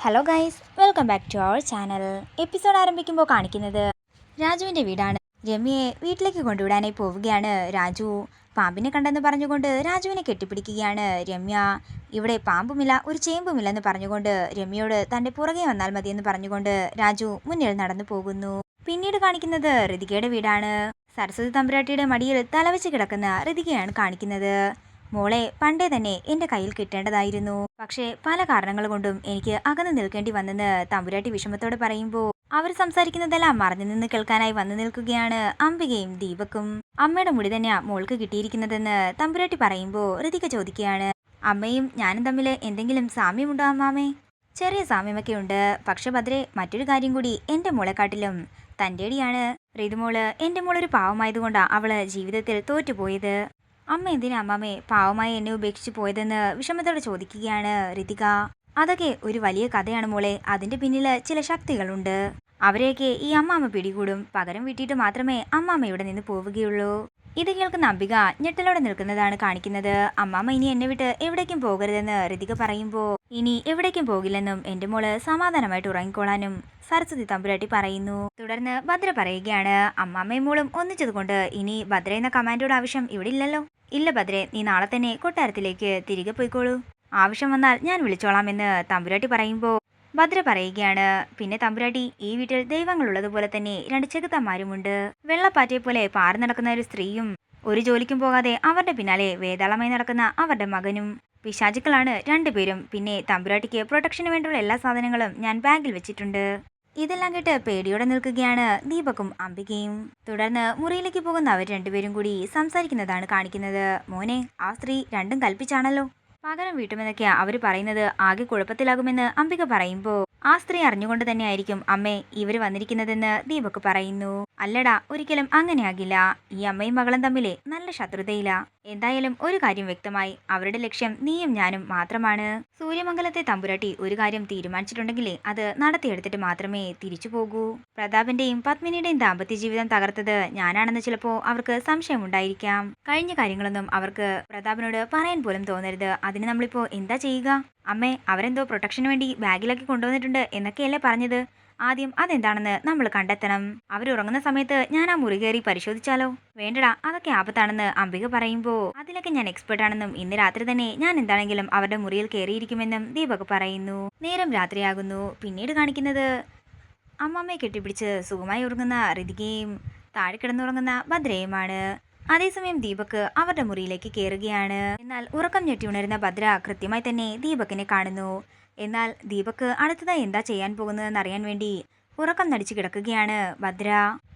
Hello guys, welcome back to our channel. Episode ആരംഭിക്കുമ്പോൾ കാണിക്കുന്നത് രാജുവിൻ്റെ വീടാണ്. രമ്യയെ വീട്ടിലേക്ക് കൊണ്ടുവിടാനായി പോവുകയാണ് രാജു. പാമ്പിനെ കണ്ടെന്ന് പറഞ്ഞുകൊണ്ട് രാജുവിനെ കെട്ടിപ്പിടിക്കുകയാണ് രമ്യ. ഇവിടെ പാമ്പുമില്ല, ഒരു ചേമ്പുമില്ലെന്ന് പറഞ്ഞുകൊണ്ട് രമ്യയോട് തൻ്റെ പുറകെ വന്നാൽ മതിയെന്ന് പറഞ്ഞുകൊണ്ട് രാജു മുന്നിൽ നടന്നു പോകുന്നു. പിന്നീട് കാണിക്കുന്നത് ഋതികയുടെ വീടാണ്. സരസ്വതി തമ്പുരാട്ടിയുടെ മടിയിൽ തലവെച്ച് കിടക്കുന്ന ഋതികയാണ് കാണിക്കുന്നത്. മോളെ പണ്ടേ തന്നെ എൻ്റെ കയ്യിൽ കിട്ടേണ്ടതായിരുന്നു, പക്ഷേ പല കാരണങ്ങൾ കൊണ്ടും എനിക്ക് അകന്നു നിൽക്കേണ്ടി വന്നെന്ന് തമ്പുരാട്ടി വിഷമത്തോടെ പറയുമ്പോൾ അവർ സംസാരിക്കുന്നതെല്ലാം മറഞ്ഞു നിന്ന് കേൾക്കാനായി വന്നു നിൽക്കുകയാണ് അംബികയും ദീപക്കും. അമ്മയുടെ മുടി തന്നെയാ മോൾക്ക് കിട്ടിയിരിക്കുന്നതെന്ന് തമ്പുരാട്ടി പറയുമ്പോൾ ഋതിക ചോദിക്കുകയാണ്, അമ്മയും ഞാനും തമ്മിൽ എന്തെങ്കിലും സാമ്യമുണ്ടോ അമ്മാമേ? ചെറിയ സാമ്യമൊക്കെ ഉണ്ട്, പക്ഷെ ഭദ്രേ മറ്റൊരു കാര്യം കൂടി, എൻ്റെ മോളെക്കാട്ടിലും തൻ്റെടിയാണ് ഋതുമോള്. എൻ്റെ മോളൊരു പാവമായതുകൊണ്ടാണ് അവള് ജീവിതത്തിൽ തോറ്റുപോയത്. അമ്മ എന്തിനാ അമ്മാമേ പാവമായി എന്നെ ഉപേക്ഷിച്ച് പോയതെന്ന് വിഷമത്തോടെ ചോദിക്കുകയാണ് ഋതിക. അതൊക്കെ ഒരു വലിയ കഥയാണ് മോളെ, അതിൻ്റെ പിന്നിൽ ചില ശക്തികളുണ്ട്. അവരെയൊക്കെ ഈ അമ്മാമ്മ പിടികൂടും. പകരം വീട്ടിയിട്ട് മാത്രമേ അമ്മാമ്മ ഇവിടെ നിന്ന് പോവുകയുള്ളൂ. ഇത് കേൾക്കുന്ന അംബിക ഞെട്ടലോടെ നിൽക്കുന്നതാണ് കാണിക്കുന്നത്. അമ്മാമ്മ ഇനി എന്നെ വിട്ട് എവിടേക്കും പോകരുതെന്ന് ഋതിക പറയുമ്പോൾ ഇനി എവിടേക്കും പോകില്ലെന്നും എൻ്റെ മോള് സമാധാനമായിട്ട് ഉറങ്ങിക്കോളാനും സരസ്വതി തമ്പുരാട്ടി പറയുന്നു. തുടർന്ന് ഭദ്ര പറയുകയാണ്, അമ്മാമ്മയും മോളും ഒന്നിച്ചതുകൊണ്ട് ഇനി ഭദ്ര എന്ന കമാൻഡോയുടെ ആവശ്യം ഇവിടെ ഇല്ലല്ലോ. ഇല്ല ഭദ്രേ, നീ നാളെ തന്നെ കൊട്ടാരത്തിലേക്ക് തിരികെ പോയിക്കോളൂ. ആവശ്യം വന്നാൽ ഞാൻ വിളിച്ചോളാമെന്ന് തമ്പുരാട്ടി പറയുമ്പോൾ ഭദ്ര പറയുകയാണ്, പിന്നെ തമ്പുരാട്ടി, ഈ വീട്ടിൽ ദൈവങ്ങളുള്ളതുപോലെ തന്നെ രണ്ട് ചെകുത്തന്മാരുമുണ്ട്. വെള്ളപ്പാറ്റയെ പോലെ പാറി നടക്കുന്ന ഒരു സ്ത്രീയും ഒരു ജോലിക്കും പോകാതെ അവരുടെ പിന്നാലെ വേതാളമായി നടക്കുന്ന അവരുടെ മകനും. പിശാചുക്കളാണ് രണ്ടുപേരും. പിന്നെ തമ്പുരാട്ടിക്ക് പ്രൊട്ടക്ഷന് വേണ്ടിയുള്ള എല്ലാ സാധനങ്ങളും ഞാൻ ബാഗിൽ വെച്ചിട്ടുണ്ട്. ഇതെല്ലാം കേട്ട് പേടിയോടെ നിൽക്കുകയാണ് ദീപക്കും അംബികയും. തുടർന്ന് മുറിയിലേക്ക് പോകുന്ന അവർ രണ്ടുപേരും കൂടി സംസാരിക്കുന്നതാണ് കാണിക്കുന്നത്. മോനെ, ആ സ്ത്രീ രണ്ടും കൽപ്പിച്ചാണല്ലോ, പകരം വീട്ടുമെന്നൊക്കെയാ അവർ പറയുന്നത്. ആകെ കുഴപ്പത്തിലാകുമെന്ന് അംബിക പറയുമ്പോൾ ആ സ്ത്രീ അറിഞ്ഞുകൊണ്ട് തന്നെയായിരിക്കും അമ്മേ ഇവർ വന്നിരിക്കുന്നതെന്ന് ദീപക് പറയുന്നു. അല്ലടാ, ഒരിക്കലും അങ്ങനെയാകില്ല. ഈ അമ്മയും മകളും തമ്മിലെ നല്ല ശത്രുതയില്ല. എന്തായാലും ഒരു കാര്യം വ്യക്തമായി, അവരുടെ ലക്ഷ്യം നീയും ഞാനും മാത്രമാണ്. സൂര്യമംഗലത്തെ തമ്പുരാട്ടി ഒരു കാര്യം തീരുമാനിച്ചിട്ടുണ്ടെങ്കിലേ അത് നടത്തിയെടുത്തിട്ട് മാത്രമേ തിരിച്ചു പോകൂ. പ്രതാപന്റെയും പത്മിനിയുടെയും ദാമ്പത്യ ജീവിതം തകർത്തത് ഞാനാണെന്ന് ചിലപ്പോ അവർക്ക് സംശയമുണ്ടായിരിക്കാം. കഴിഞ്ഞ കാര്യങ്ങളൊന്നും അവർക്ക് പ്രതാപനോട് പറയാൻ പോലും തോന്നരുത്. അതിന് നമ്മളിപ്പോ എന്താ ചെയ്യുക? അമ്മേ, അവരെന്തോ പ്രൊട്ടക്ഷന് വേണ്ടി ബാഗിലാക്കി കൊണ്ടുവന്നിട്ടുണ്ട് എന്നൊക്കെയല്ലേ പറഞ്ഞത്? ആദ്യം അതെന്താണെന്ന് നമ്മൾ കണ്ടെത്തണം. അവരുറങ്ങുന്ന സമയത്ത് ഞാൻ ആ മുറി കയറി പരിശോധിച്ചാലോ? വേണ്ടടാ, അതൊക്കെ ആപത്താണെന്ന് അംബിക പറയുമ്പോൾ അതിലൊക്കെ ഞാൻ എക്സ്പെർട്ട് ആണെന്നും ഇന്ന് രാത്രി തന്നെ ഞാൻ എന്താണെങ്കിലും അവരുടെ മുറിയിൽ കയറിയിരിക്കുമെന്നും ദീപക് പറയുന്നു. നേരം രാത്രിയാകുന്നു. പിന്നീട് കാണിക്കുന്നത് അമ്മമ്മയെ കെട്ടിപ്പിടിച്ച് സുഖമായി ഉറങ്ങുന്ന ഋതികയും താഴെ കിടന്നുറങ്ങുന്ന ഭദ്രയുമാണ്. അതേസമയം ദീപക് അവരുടെ മുറിയിലേക്ക് കയറുകയാണ്. എന്നാൽ ഉറക്കം ഞെട്ടി ഉണരുന്ന ഭദ്ര കൃത്യമായി തന്നെ ദീപകിനെ കാണുന്നു. എന്നാൽ ദീപക് അടുത്തതായി എന്താ ചെയ്യാൻ പോകുന്നതെന്ന് അറിയാൻ വേണ്ടി ഉറക്കം നടിച്ചു കിടക്കുകയാണ് ഭദ്ര.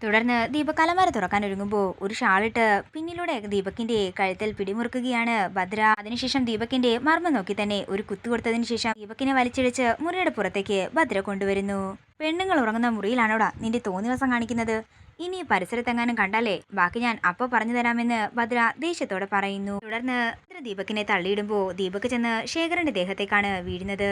തുടർന്ന് ദീപക് അലമാര തുറക്കാൻ ഒരുങ്ങുമ്പോൾ ഒരു ഷാളിട്ട് പിന്നിലൂടെ ദീപകിന്റെ കഴുത്തിൽ പിടിമുറുക്കുകയാണ് ഭദ്ര. അതിനുശേഷം ദീപകിന്റെ മർമ്മം നോക്കി തന്നെ ഒരു കുത്തു കൊടുത്തതിനു ശേഷം ദീപകിനെ വലിച്ചിഴച്ച് മുറിയുടെ പുറത്തേക്ക് ഭദ്ര കൊണ്ടുവരുന്നു. പെണ്ണുങ്ങൾ ഉറങ്ങുന്ന മുറിയിലാണോടാ നിന്റെ തോന്നിവാസം കാണിക്കുന്നത്? ഇനി പരിസരത്തെങ്ങാനും കണ്ടാലേ ബാക്കി ഞാൻ അപ്പോൾ പറഞ്ഞു തരാമെന്ന് ഭദ്ര ദേഷ്യത്തോടെ പറയുന്നു. തുടർന്ന് ദീപകിനെ തള്ളിയിടുമ്പോൾ ദീപക് ചെന്ന് ശേഖരന്റെ ദേഹത്തേക്കാണ് വീഴുന്നത്.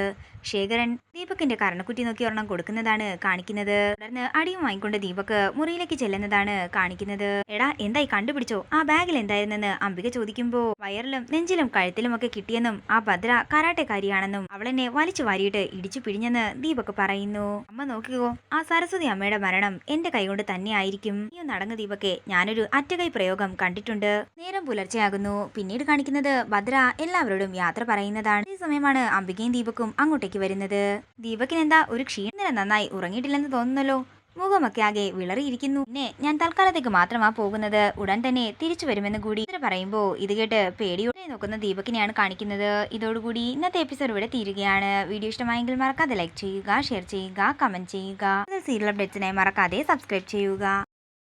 ശേഖരൻ ദീപകിന്റെ കർണക്കുറ്റി നോക്കി ഒരെണ്ണം കൊടുക്കുന്നതാണ് കാണിക്കുന്നത്. തുടർന്ന് അടിയും വാങ്ങിക്കൊണ്ട് ദീപക് മുറിയിലേക്ക് ചെല്ലുന്നതാണ് കാണിക്കുന്നത്. എടാ, എന്തായി കണ്ടുപിടിച്ചോ? ആ ബാഗിൽ എന്തായിരുന്നെന്ന് അംബിക ചോദിക്കുമ്പോൾ വയറിലും നെഞ്ചിലും കഴുത്തിലും ഒക്കെ കിട്ടിയെന്നും ആ ഭദ്ര കരാട്ടക്കാരിയാണെന്നും അവളെന്നെ വലിച്ചു വാരിയിട്ട് ഇടിച്ചു പിഴിഞ്ഞെന്ന് ദീപക് പറയുന്നു. അമ്മ നോക്കിക്കോ, ആ സരസ്വതി അമ്മയുടെ മരണം എന്റെ കൈകൊണ്ട് തന്നെയായിരിക്കും. നീ നടങ്ങ് ദീപകെ, ഞാനൊരു അറ്റകൈ പ്രയോഗം കണ്ടിട്ടുണ്ട്. നേരം പുലർച്ചെയാകുന്നു. പിന്നീട് കാണിക്കുന്നത് ഭദ്ര എല്ലാവരോടും യാത്ര പറയുന്നതാണ്. ഈ സമയമാണ് അംബികയും ദീപക്കും അങ്ങോട്ടേക്ക് വരുന്നത്. ദീപകിന് എന്താ ഒരു ക്ഷീണം? നന്നായി ഉറങ്ങിയിട്ടില്ലെന്ന് തോന്നുന്നല്ലോ. മുഖമൊക്കെ ആകെ വിളറിയിരിക്കുന്നു. പിന്നെ ഞാൻ തൽക്കാലത്തേക്ക് മാത്രമാ പോകുന്നത്, ഉടൻ തന്നെ തിരിച്ചു വരുമെന്ന് കൂടി പറയുമ്പോൾ ഇത് കേട്ട് പേടിയോടെ നോക്കുന്ന ദീപകിനെയാണ് കാണിക്കുന്നത്. ഇതോടുകൂടി ഇന്നത്തെ എപ്പിസോഡ് ഇവിടെ തീരുകയാണ്. വീഡിയോ ഇഷ്ടമായെങ്കിൽ മറക്കാതെ ലൈക്ക് ചെയ്യുക, ഷെയർ ചെയ്യുക, കമന്റ് ചെയ്യുക. സീരിയൽ അപ്ഡേറ്റ്സിനായി മറക്കാതെ സബ്സ്ക്രൈബ് ചെയ്യുക.